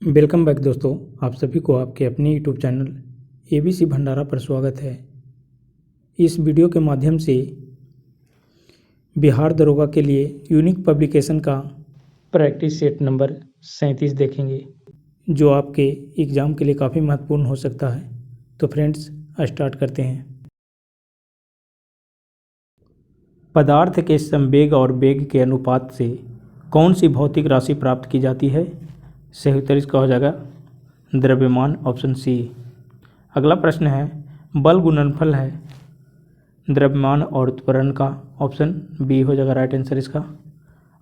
Welcome back दोस्तों, आप सभी को आपके अपने यूट्यूब चैनल एबीसी भंडारा पर स्वागत है। इस वीडियो के माध्यम से बिहार दरोगा के लिए यूनिक पब्लिकेशन का प्रैक्टिस सेट नंबर 37 देखेंगे, जो आपके एग्ज़ाम के लिए काफ़ी महत्वपूर्ण हो सकता है। तो फ्रेंड्स, स्टार्ट करते हैं। पदार्थ के संवेग और वेग के अनुपात से कौन सी भौतिक राशि प्राप्त की जाती है? सही उत्तर इसका हो जाएगा द्रव्यमान, ऑप्शन सी। अगला प्रश्न है, बल गुणनफल है द्रव्यमान और त्वरण का, ऑप्शन बी हो जाएगा राइट आंसर इसका।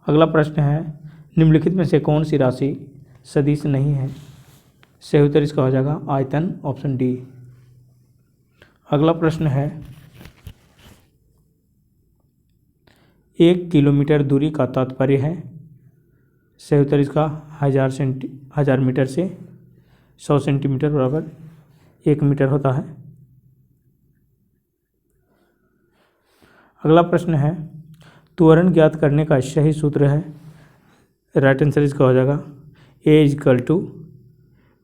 अगला प्रश्न है, निम्नलिखित में से कौन सी राशि सदिश नहीं है? सही उत्तर इसका हो जाएगा आयतन, ऑप्शन डी। अगला प्रश्न है, 1 किलोमीटर दूरी का तात्पर्य है? सही उत्तर इसका 1000 मीटर से 100 सेंटीमीटर बराबर 1 मीटर होता है। अगला प्रश्न है, त्वरण ज्ञात करने का सही सूत्र है? राइट आंसर इसका हो जाएगा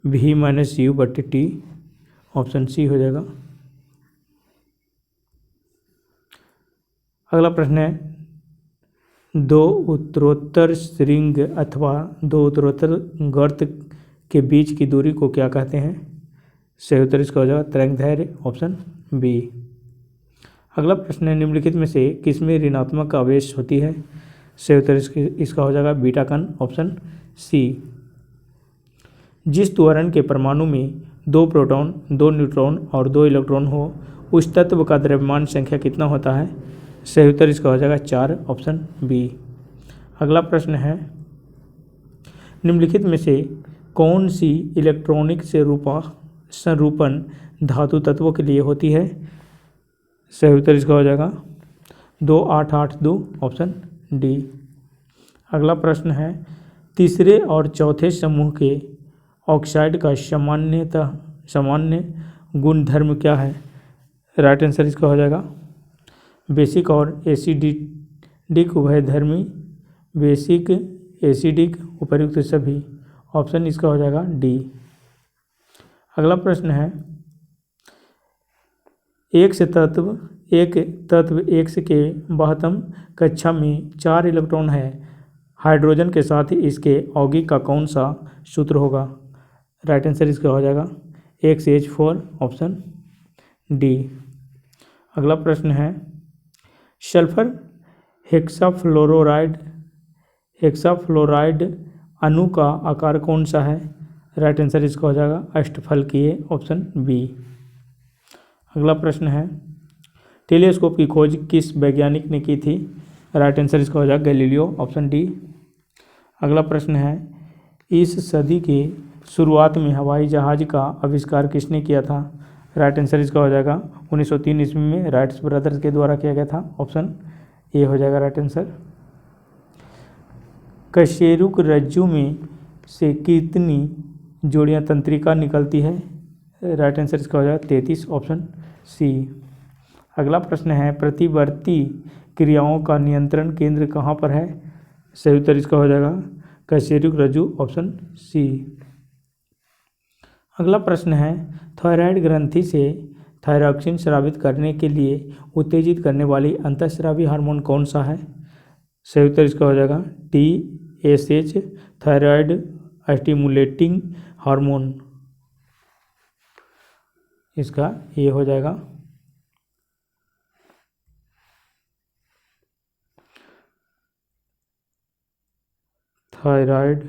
A=V-U/T, ऑप्शन सी हो जाएगा। अगला प्रश्न है, दो उत्तरोत्तर श्रृंग अथवा दो उत्तरोत्तर गर्त के बीच की दूरी को क्या कहते हैं? सही उत्तर इसका हो जाएगा तरंगदैर्घ्य, ऑप्शन बी। अगला प्रश्न है, निम्नलिखित में से किसमें ऋणात्मक आवेश होती है? सही उत्तर इसका हो जाएगा बीटा कण, ऑप्शन सी। जिस त्वरण के परमाणु में 2 प्रोटॉन, 2 न्यूट्रॉन और 2 इलेक्ट्रॉन हो, उस तत्व का द्रव्यमान संख्या कितना होता है? सही उत्तर इसका हो जाएगा 4, ऑप्शन बी। अगला प्रश्न है, निम्नलिखित में से कौन सी इलेक्ट्रॉनिक संरूपण धातु तत्वों के लिए होती है? सही उत्तर इसका हो जाएगा 2882, ऑप्शन डी। अगला प्रश्न है, तीसरे और चौथे समूह के ऑक्साइड का सामान्य गुणधर्म क्या है? राइट आंसर इसका हो जाएगा बेसिक और एसिडिक उभयधर्मी, बेसिक, एसिडिक, उपर्युक्त सभी, ऑप्शन इसका हो जाएगा डी। अगला प्रश्न है, एक तत्व X के बाह्यतम कक्षा में 4 इलेक्ट्रॉन है। हाइड्रोजन के साथ इसके यौगिक का कौन सा सूत्र होगा? राइट आंसर इसका हो जाएगा XH4, ऑप्शन डी। अगला प्रश्न है, सल्फर हेक्साफ्लोराइड अणु का आकार कौन सा है? राइट आंसर इसका हो जाएगा अष्टफलकीय, ऑप्शन बी। अगला प्रश्न है, टेलीस्कोप की खोज किस वैज्ञानिक ने की थी? राइट आंसर इसका हो जाएगा गैलीलियो, ऑप्शन डी। अगला प्रश्न है, इस सदी के शुरुआत में हवाई जहाज का आविष्कार किसने किया था? राइट आंसर इसका हो जाएगा 1903 ईस्वी में राइट्स ब्रदर्स के द्वारा किया गया था, ऑप्शन ए हो जाएगा राइट आंसर। कशेरुक रज्जु में से कितनी जोड़ियां तंत्रिका निकलती है? राइट आंसर इसका हो जाएगा 33, ऑप्शन सी। अगला प्रश्न है, प्रतिवर्ती क्रियाओं का नियंत्रण केंद्र कहाँ पर है? सही उत्तर इसका हो जाएगा कशेरुक रज्जु, ऑप्शन सी। अगला प्रश्न है, थायराइड ग्रंथि से थायरॉक्सिन स्रावित करने के लिए उत्तेजित करने वाली अंतःस्रावी हार्मोन कौन सा है? सही उत्तर इसका हो जाएगा TSH, थायराइड स्टिमुलेटिंग हार्मोन, इसका ये हो जाएगा। Thyroid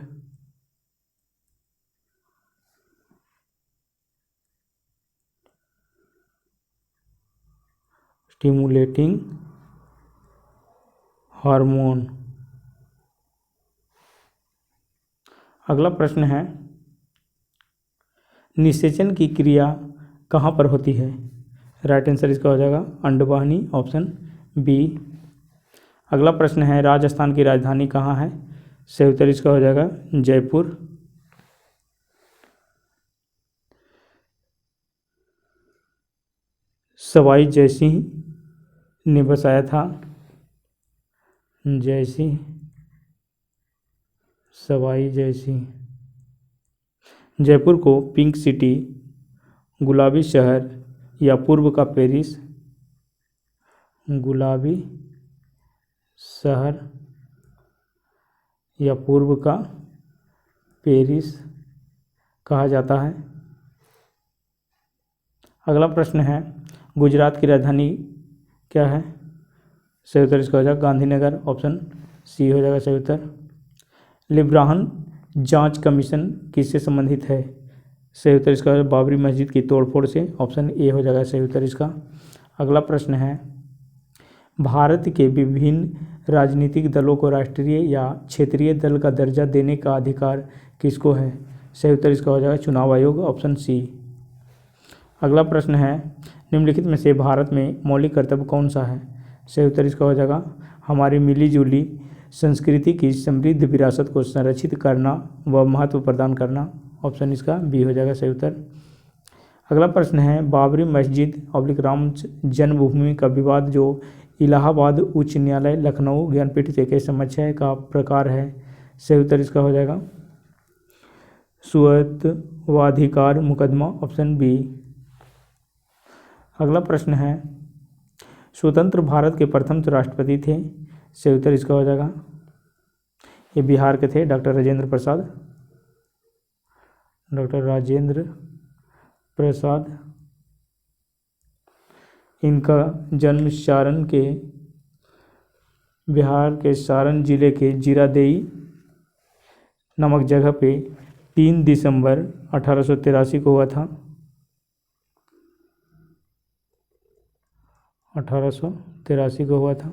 stimulating hormone. अगला प्रश्न है, निषेचन की क्रिया कहाँ पर होती है? राइट आंसर इसका हो जाएगा अंडवाहिनी, ऑप्शन बी। अगला प्रश्न है, राजस्थान की राजधानी कहाँ है? सही उत्तर इसका हो जाएगा जयपुर। सवाई जयसिंह ने बसाया था, सवाई जयसिंह। जयपुर को पिंक सिटी, गुलाबी शहर या पूर्व का पेरिस? गुलाबी शहर या पूर्व का पेरिस कहा जाता है। अगला प्रश्न है, गुजरात की राजधानी क्या है? सही उत्तर इसका हो जाएगा गांधीनगर, ऑप्शन सी हो जाएगा सही उत्तर। लिब्राहन जांच कमीशन किससे संबंधित है? सही उत्तर इसका हो जाएगा बाबरी मस्जिद की तोड़फोड़ से, ऑप्शन ए हो जाएगा सही उत्तर इसका। अगला प्रश्न है, भारत के विभिन्न राजनीतिक दलों को राष्ट्रीय या क्षेत्रीय दल का दर्जा देने का अधिकार किसको है? सही उत्तर इसका हो जाएगा चुनाव आयोग, ऑप्शन सी। अगला प्रश्न है, निम्नलिखित में से भारत में मौलिक कर्तव्य कौन सा है? सही उत्तर इसका हो जाएगा हमारी मिली जुली संस्कृति की समृद्ध विरासत को संरक्षित करना व महत्व प्रदान करना, ऑप्शन इसका बी हो जाएगा सही उत्तर। अगला प्रश्न है, बाबरी मस्जिद / राम जन्मभूमि का विवाद जो इलाहाबाद उच्च न्यायालय लखनऊ ज्ञानपीठ के समक्ष का प्रकार है? सही उत्तर इसका हो जाएगा स्वत्वाधिकार मुकदमा, ऑप्शन बी। अगला प्रश्न है, स्वतंत्र भारत के प्रथम राष्ट्रपति थे? सही उत्तर इसका हो जाएगा, ये बिहार के थे, डॉक्टर राजेंद्र प्रसाद। डॉक्टर राजेंद्र प्रसाद। इनका जन्म सारण के बिहार के सारण जिले के जीरादेई नामक जगह पे 3 दिसंबर 1883 को हुआ था। 1883 को हुआ था।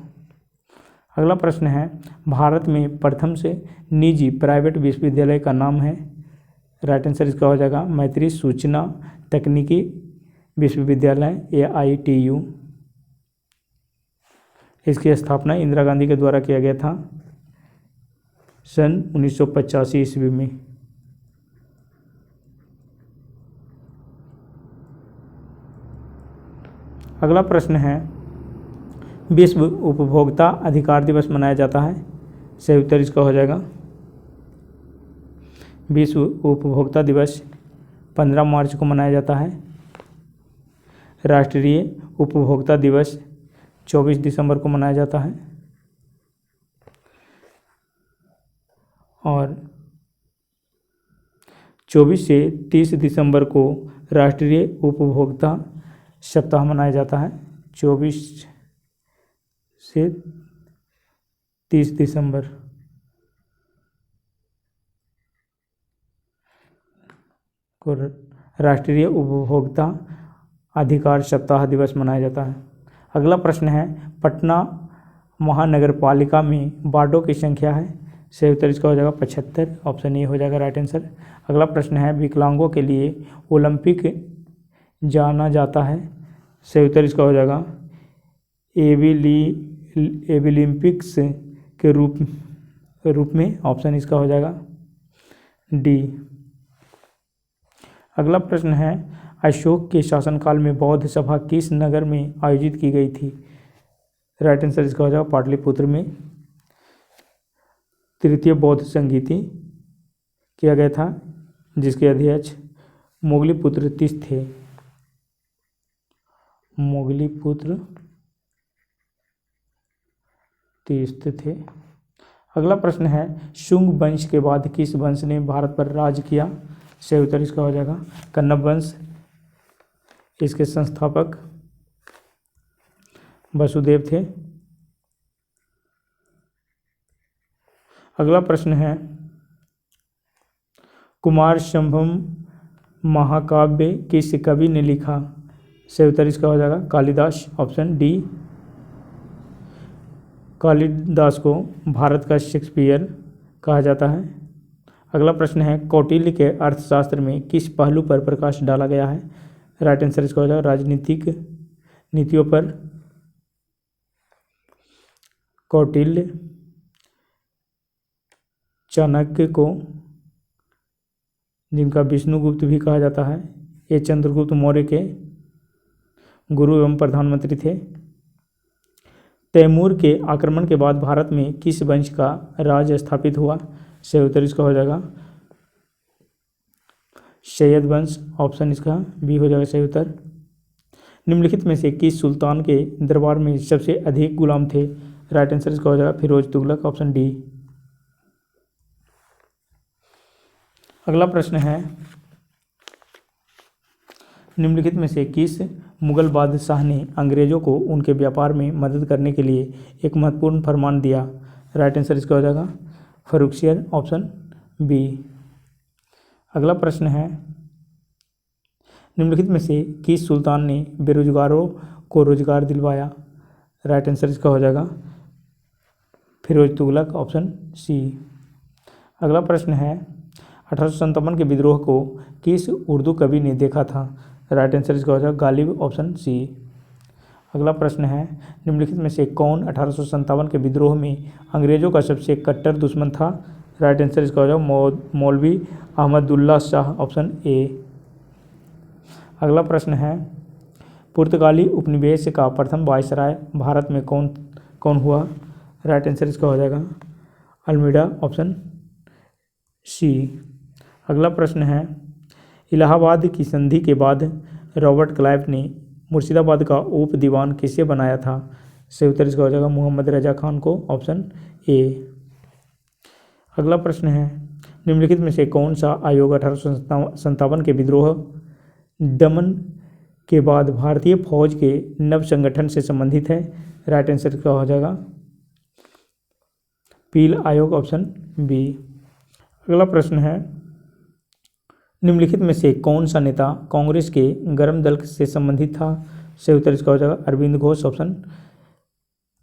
अगला प्रश्न है, भारत में प्रथम से निजी प्राइवेट विश्वविद्यालय का नाम है? राइट आंसर इसका हो जाएगा मैत्री सूचना तकनीकी विश्वविद्यालय AITU। इसकी स्थापना इंदिरा गांधी के द्वारा किया गया था सन 1985 ईस्वी में। अगला प्रश्न है, विश्व उपभोक्ता अधिकार दिवस मनाया जाता है? सही उत्तर इसका हो जाएगा विश्व उपभोक्ता दिवस 15 मार्च को मनाया जाता है। राष्ट्रीय उपभोक्ता दिवस 24 दिसंबर को मनाया जाता है और 24 से 30 दिसंबर को राष्ट्रीय उपभोक्ता सप्ताह मनाया जाता है। 24 से 30 दिसंबर को राष्ट्रीय उपभोक्ता अधिकार सप्ताह दिवस मनाया जाता है। अगला प्रश्न है, पटना महानगर पालिका में वार्डों की संख्या है? सही उत्तर इसका हो जाएगा 75, ऑप्शन ए हो जाएगा राइट आंसर। अगला प्रश्न है, विकलांगों के लिए ओलंपिक जाना जाता है? सही उत्तर इसका हो जाएगा एविलिम्पिक्स के रूप में, ऑप्शन इसका हो जाएगा डी। अगला प्रश्न है, अशोक के शासनकाल में बौद्ध सभा किस नगर में आयोजित की गई थी? राइट आंसर इसका हो जाएगा पाटलिपुत्र में। तृतीय बौद्ध संगीति किया गया था जिसके अध्यक्ष मोगलीपुत्र तीस थे। मोगलीपुत्र तीस थे। अगला प्रश्न है, शुंग वंश के बाद किस वंश ने भारत पर राज किया? सही उत्तर इसका हो जाएगा कन्नब वंश। इसके संस्थापक वसुदेव थे। अगला प्रश्न है, कुमार संभवम महाकाव्य किस कवि ने लिखा? सही उत्तर इसका हो जाएगा कालिदास, ऑप्शन डी। कालिदास को भारत का शेक्सपियर कहा जाता है। अगला प्रश्न है, कौटिल्य के अर्थशास्त्र में किस पहलू पर प्रकाश डाला गया है? राइट आंसर इसका हो जाएगा राजनीतिक नीतियों पर। कौटिल्य चाणक्य को, जिनका विष्णुगुप्त भी कहा जाता है, ये चंद्रगुप्त मौर्य के गुरु एवं प्रधानमंत्री थे। तैमूर के आक्रमण के बाद भारत में किस वंश का राज स्थापित हुआ? सही उत्तर इसका हो जाएगा सैयद वंश, ऑप्शन इसका बी हो जाएगा सही उत्तर। निम्नलिखित में से किस सुल्तान के दरबार में सबसे अधिक गुलाम थे? राइट आंसर इसका हो जाएगा फिरोज तुगलक, ऑप्शन डी। अगला प्रश्न है, निम्नलिखित में से किस मुगल बादशाह ने अंग्रेजों को उनके व्यापार में मदद करने के लिए एक महत्वपूर्ण फरमान दिया? राइट आंसर इसका हो जाएगा फर्रुखसियर, ऑप्शन बी। अगला प्रश्न है, निम्नलिखित में से किस सुल्तान ने बेरोजगारों को रोजगार दिलवाया? राइट आंसर इसका हो जाएगा फिरोज तुगलक, ऑप्शन सी। अगला प्रश्न है, 1857 के विद्रोह को किस उर्दू कवि ने देखा था? राइट आंसर इसका हो जाएगा गालिब, ऑप्शन सी। अगला प्रश्न है, निम्नलिखित में से कौन 1857 के विद्रोह में अंग्रेजों का सबसे कट्टर दुश्मन था? राइट आंसर इसका हो जाएगा मौलवी अहमदुल्ला शाह, ऑप्शन ए। अगला प्रश्न है, पुर्तगाली उपनिवेश का प्रथम वायसराय भारत में कौन कौन हुआ? राइट आंसर इसका हो जाएगा अल्मीडा, ऑप्शन सी। अगला प्रश्न है, इलाहाबाद की संधि के बाद रॉबर्ट क्लाइव ने मुर्शिदाबाद का उप दीवान किसे बनाया था? सही उत्तर इसका हो जाएगा मोहम्मद रजा खान को, ऑप्शन ए। अगला प्रश्न है, निम्नलिखित में से कौन सा आयोग 1857 के विद्रोह दमन के बाद भारतीय फौज के नव संगठन से संबंधित है? राइट आंसर इसका हो जाएगा पील आयोग, ऑप्शन बी। अगला प्रश्न है, निम्नलिखित में से कौन सा नेता कांग्रेस के गर्म दल से संबंधित था? सही उत्तर इसका हो जाएगा अरविंद घोष, ऑप्शन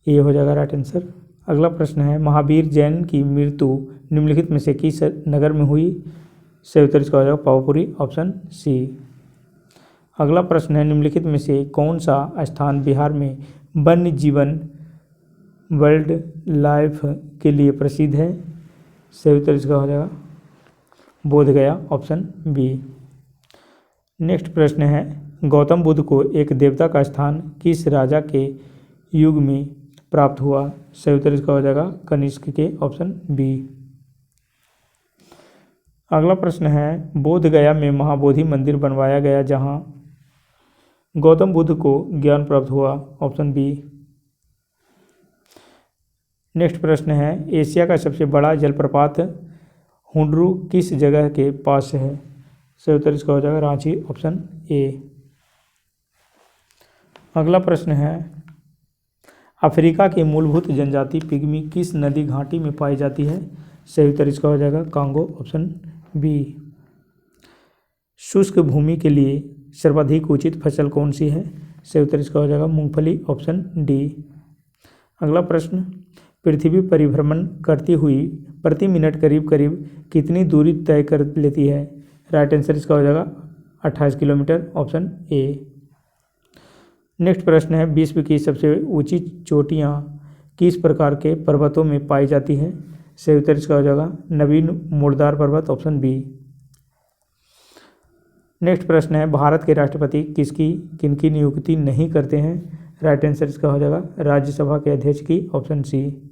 ए हो जाएगा राइट आंसर। अगला प्रश्न है, महावीर जैन की मृत्यु निम्नलिखित में से किस नगर में हुई? सही उत्तर इसका हो जाएगा पावापुरी, ऑप्शन सी। अगला प्रश्न है, निम्नलिखित में से कौन सा स्थान बिहार में वन्य जीवन वाइल्ड लाइफ के लिए प्रसिद्ध है? सही उत्तर इसका हो जाएगा बोधगया, ऑप्शन बी। नेक्स्ट प्रश्न है, गौतम बुद्ध को एक देवता का स्थान किस राजा के युग में प्राप्त हुआ? सही उत्तर इसका हो जाएगा कनिष्क के, ऑप्शन बी। अगला प्रश्न है, बोधगया में महाबोधि मंदिर बनवाया गया जहां गौतम बुद्ध को ज्ञान प्राप्त हुआ? Option B. नेक्स्ट प्रश्न है, एशिया का सबसे बड़ा जलप्रपात हुंडरू किस जगह के पास है? सही उत्तर इसका हो जाएगा रांची, ऑप्शन ए। अगला प्रश्न है, अफ्रीका की मूलभूत जनजाति पिग्मी किस नदी घाटी में पाई जाती है? सही उत्तर इसका हो जाएगा कांगो, ऑप्शन बी। शुष्क भूमि के लिए सर्वाधिक उचित फसल कौन सी है? सही उत्तर इसका हो जाएगा मूंगफली, ऑप्शन डी। अगला प्रश्न, पृथ्वी परिभ्रमण करती हुई प्रति मिनट करीब करीब कितनी दूरी तय कर लेती है? राइट आंसर इसका हो जाएगा 28 किलोमीटर, ऑप्शन ए। नेक्स्ट प्रश्न है, विश्व की सबसे ऊंची चोटियां किस प्रकार के पर्वतों में पाई जाती है? सही उत्तर इसका हो जाएगा नवीन मुर्दार पर्वत, ऑप्शन बी। नेक्स्ट प्रश्न है, भारत के राष्ट्रपति किनकी नियुक्ति नहीं करते हैं? राइट आंसर इसका हो जाएगा राज्यसभा के अध्यक्ष की, ऑप्शन सी।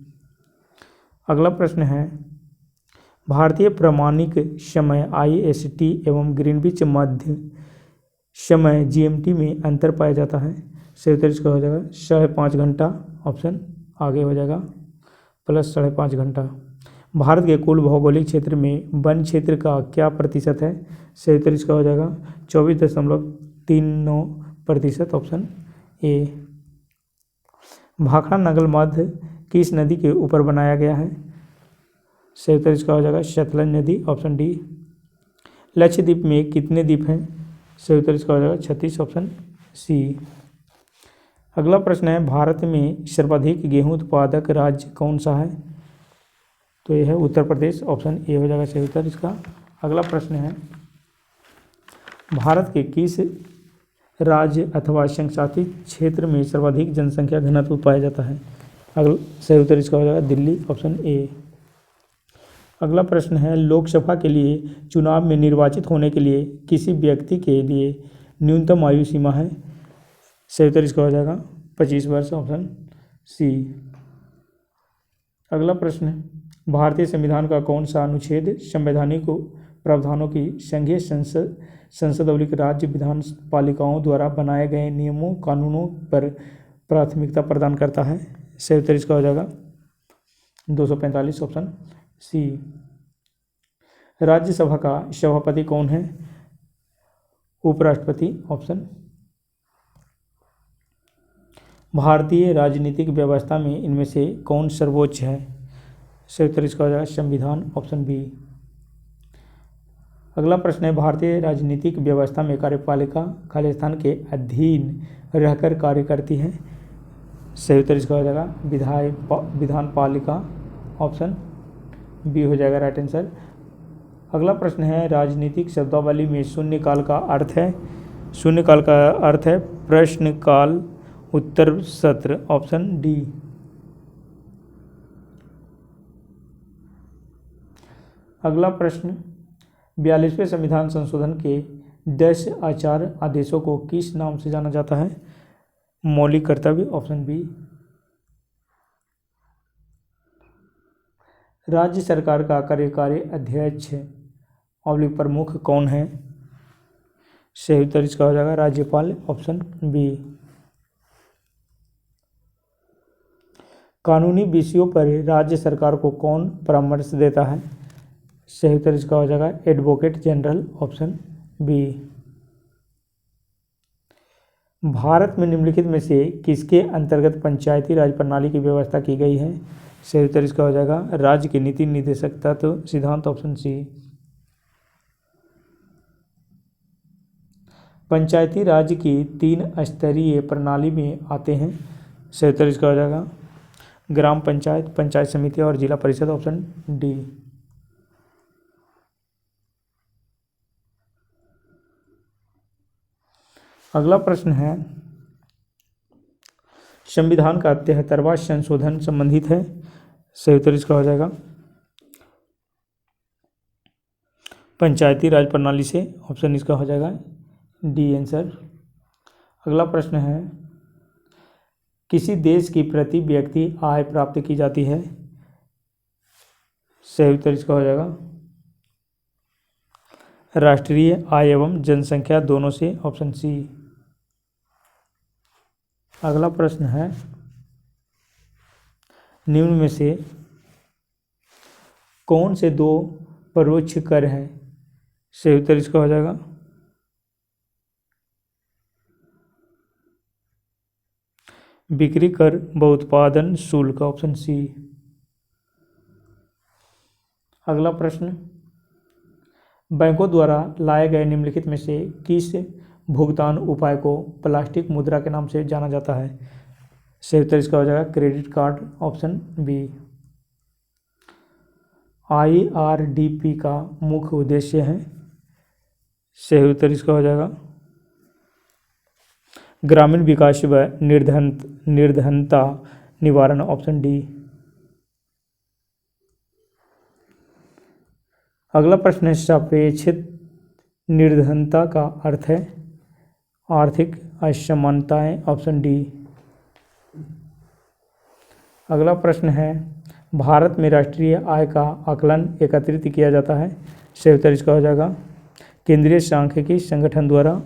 अगला प्रश्न है, भारतीय प्रमाणिक समय IST एवं ग्रीनविच मध्य समय GMT में अंतर पाया जाता है? सही उत्तर इसका हो जाएगा 5.5 घंटा, ऑप्शन आगे हो जाएगा प्लस 5.5 घंटा। भारत के कुल भौगोलिक क्षेत्र में वन क्षेत्र का क्या प्रतिशत है? सही उत्तर इसका हो जाएगा 24.39%, ऑप्शन ए। भाखड़ा नगर मध्य किस नदी के ऊपर बनाया गया है? सही उत्तर इसका हो जाएगा सतलज नदी, ऑप्शन डी। लक्षद्वीप में कितने द्वीप हैं? सही उत्तर इसका हो जाएगा 36, ऑप्शन सी। अगला प्रश्न है, भारत में सर्वाधिक गेहूं उत्पादक राज्य कौन सा है? तो यह है उत्तर प्रदेश, ऑप्शन ए हो जाएगा सही उत्तर इसका। अगला प्रश्न है, भारत के किस राज्य अथवा संघशासित क्षेत्र में सर्वाधिक जनसंख्या घनत्व पाया जाता है? सही उत्तर इसका हो जाएगा दिल्ली, ऑप्शन ए। अगला प्रश्न है, लोकसभा के लिए चुनाव में निर्वाचित होने के लिए किसी व्यक्ति के लिए न्यूनतम आयु सीमा है? सही उत्तर इसका हो जाएगा 25 वर्ष, ऑप्शन सी। अगला प्रश्न है, भारतीय संविधान का कौन सा अनुच्छेद संवैधानिक प्रावधानों की संघीय संसदीय राज्य विधान पालिकाओं द्वारा बनाए गए नियमों कानूनों पर प्राथमिकता प्रदान करता है। सही उत्तर इसका हो जाएगा 245 ऑप्शन सी। राज्यसभा का सभापति कौन है? उपराष्ट्रपति ऑप्शन। भारतीय राजनीतिक व्यवस्था में इनमें से कौन सर्वोच्च है? सही उत्तर इसका हो जाएगा संविधान ऑप्शन बी। अगला प्रश्न है, भारतीय राजनीतिक व्यवस्था में कार्यपालिका खालिस्तान के अधीन रहकर कार्य करती है। सही उत्तर इसका हो जाएगा विधान पालिका ऑप्शन बी हो जाएगा राइट आंसर। अगला प्रश्न है, राजनीतिक शब्दावली में शून्यकाल का अर्थ है? शून्यकाल का अर्थ है प्रश्नकाल उत्तर सत्र ऑप्शन डी। अगला प्रश्न, 42वें संविधान संशोधन के 10 आचार आदेशों को किस नाम से जाना जाता है? मौलिक कर्तव्य ऑप्शन बी। राज्य सरकार का कार्यकारी अध्यक्ष ऑब्लिक प्रमुख कौन है? सही उत्तर इसका हो जाएगा राज्यपाल ऑप्शन बी। कानूनी विषयों पर राज्य सरकार को कौन परामर्श देता है? सही उत्तर इसका हो जाएगा advocate general option B. Bharat में निम्नलिखित में से किसके अंतर्गत पंचायती राज प्रणाली की व्यवस्था की गई है? सही उत्तर इसका हो जाएगा राज्य के नीति निर्देशक तत्व सिद्धांत ऑप्शन सी। पंचायती राज की 3 स्तरीय प्रणाली में आते हैं। सही उत्तर इसका हो जाएगा ग्राम पंचायत, पंचायत समिति और जिला परिषद ऑप्शन डी। अगला प्रश्न है, संविधान का 73वां संशोधन संबंधित है। सही उत्तर इसका हो जाएगा पंचायती राज प्रणाली से ऑप्शन इसका हो जाएगा डी आंसर। अगला प्रश्न है, किसी देश की प्रति व्यक्ति आय प्राप्त की जाती है? सही उत्तर इसका हो जाएगा राष्ट्रीय आय एवं जनसंख्या दोनों से ऑप्शन सी। अगला प्रश्न है, निम्न में से कौन से 2 परोक्ष कर हैं? सही उत्तर इसका हो जाएगा बिक्री कर व उत्पादन शुल्क ऑप्शन सी। अगला प्रश्न, बैंकों द्वारा लाए गए निम्नलिखित में से किस भुगतान उपाय को प्लास्टिक मुद्रा के नाम से जाना जाता है? सही उत्तर इसका हो जाएगा credit card option B. IRDP का मुख्य उद्देश्य है? सही उत्तर इसका हो जाएगा ग्रामीण विकास व निर्धनता निवारण ऑप्शन डी। अगला प्रश्न है, सापेक्षिक निर्धनता का अर्थ है? आर्थिक असमानताएं ऑप्शन डी। अगला प्रश्न है, भारत में राष्ट्रीय आय का आकलन एकत्रित किया जाता है? सही उत्तर इसका हो जाएगा केंद्रीय सांख्यिकी संगठन द्वारा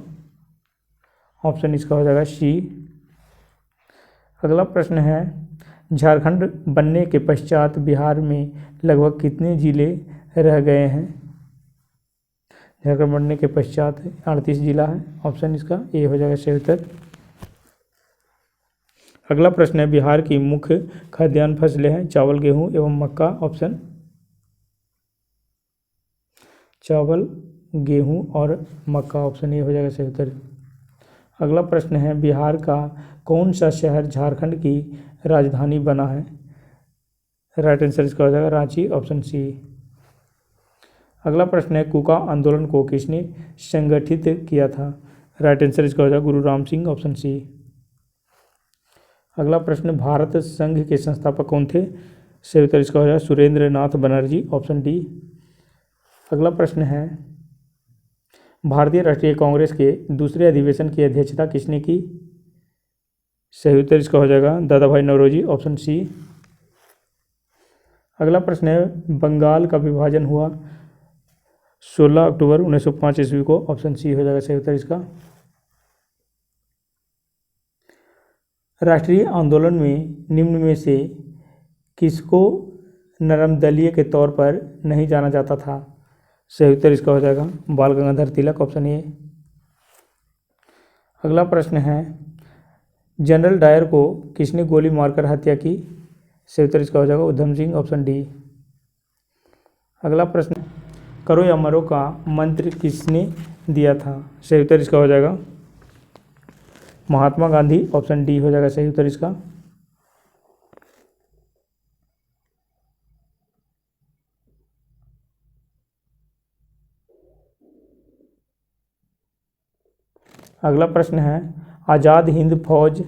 ऑप्शन इसका हो जाएगा सी। अगला प्रश्न है, झारखंड बनने के पश्चात बिहार में लगभग कितने जिले रह गए हैं? झारखंड बनने के पश्चात 38 जिला है ऑप्शन इसका ए हो जाएगा सही उत्तर। अगला प्रश्न है, बिहार की मुख्य खाद्यान्न फसलें हैं? चावल, गेहूं एवं मक्का ऑप्शन चावल, गेहूं और मक्का ऑप्शन ए हो जाएगा सही उत्तर। अगला प्रश्न है, बिहार का कौन सा शहर झारखंड की राजधानी बना है? राइट आंसर इसका हो जाएगा रांची ऑप्शन सी। अगला प्रश्न है, कूका आंदोलन को किसने संगठित किया था? राइट आंसर इसका हो जाएगा गुरु राम सिंह ऑप्शन सी। अगला प्रश्न, भारत संघ के संस्थापक कौन थे? सही उत्तर इसका हो जाएगा सुरेंद्र नाथ बनर्जी ऑप्शन डी। अगला प्रश्न है, भारतीय राष्ट्रीय कांग्रेस के दूसरे अधिवेशन की अध्यक्षता किसने की? सही उत्तर इसका हो जाएगा दादा भाई नौरोजी ऑप्शन सी। अगला प्रश्न है, बंगाल का विभाजन हुआ 16 अक्टूबर 1905 ईस्वी को, ऑप्शन सी हो जाएगा सही उत्तर इसका। राष्ट्रीय आंदोलन में निम्न में से किसको नरमदलीय के तौर पर नहीं जाना जाता था? सही उत्तर इसका हो जाएगा बाल गंगाधर तिलक, ऑप्शन ए। अगला प्रश्न है, जनरल डायर को किसने गोली मारकर हत्या की? सही उत्तर इसका हो जाएगा उधम सिंह, ऑप्शन डी। अगला प्रश्न, करो या मरो का मंत्र किसने दिया था? सही उत्तर इसका हो जाएगा महात्मा गांधी, ऑप्शन डी हो जाएगा सही उत्तर इसका। अगला प्रश्न है, आज़ाद हिंद फौज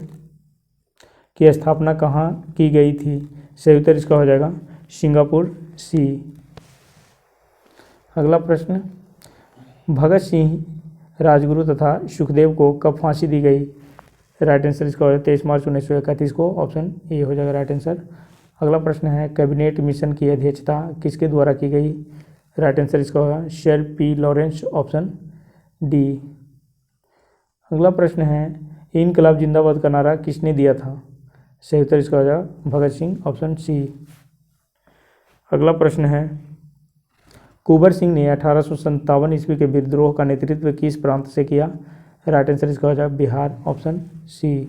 की स्थापना कहाँ की गई थी? सही उत्तर इसका हो जाएगा सिंगापुर, सी। अगला प्रश्न, भगत सिंह, राजगुरु तथा सुखदेव को कब फांसी दी गई? राइट आंसर इसका हो जाएगा 23 मार्च 1931 को, ऑप्शन ए हो जाएगा राइट आंसर। अगला प्रश्न है, कैबिनेट मिशन की अध्यक्षता किसके द्वारा की गई? राइट आंसर इसका होगा sir P Lawrence, option D. अगला प्रश्न है, इनकलाब जिंदाबाद का नारा किसने दिया था? सही उत्तर इसका हो जाएगा भगत सिंह, ऑप्शन सी। अगला प्रश्न है, कुंवर सिंह ने 1857 ईस्वी के विद्रोह का नेतृत्व किस प्रांत से किया? राइट आंसर इसका हो जाएगा बिहार, ऑप्शन सी।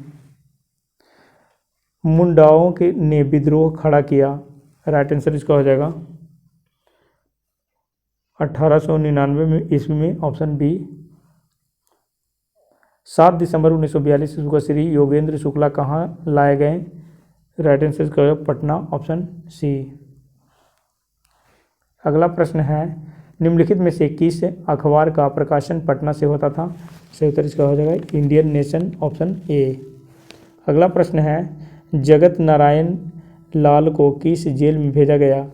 मुंडाओं के ने विद्रोह खड़ा किया? राइट आंसर इसका हो जाएगा 1899 ईस्वी में, ऑप्शन बी। 7 दिसंबर 1942 ईस्वी को श्री योगेंद्र शुक्ला कहाँ लाए गए? राइट आंसर इसका हो जाएगा पटना, ऑप्शन सी। अगला प्रश्न है, निम्नलिखित में से किस अखबार का प्रकाशन पटना से होता था? सही उत्तर इसका हो जाएगा इंडियन नेशन, ऑप्शन ए। अगला प्रश्न है, जगत नारायण लाल को किस जेल में भेजा गया?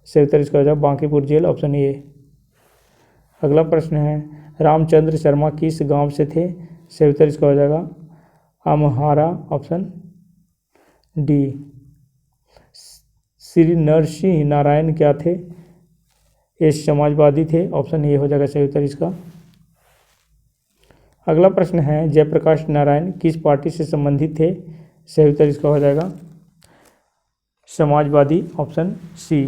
सही उत्तर इसका हो जाएगा बांकीपुर जेल, ऑप्शन ए। अगला प्रश्न है, रामचंद्र शर्मा किस गांव से थे? सही उत्तर इसका हो जाएगा अमहारा, ऑप्शन डी। श्री नरसिंह नारायण क्या थे? ये समाजवादी थे, ऑप्शन ए हो जाएगा सही उत्तर इसका। अगला प्रश्न है, जयप्रकाश नारायण किस पार्टी से संबंधित थे? सही उत्तर इसका हो जाएगा समाजवादी, ऑप्शन सी।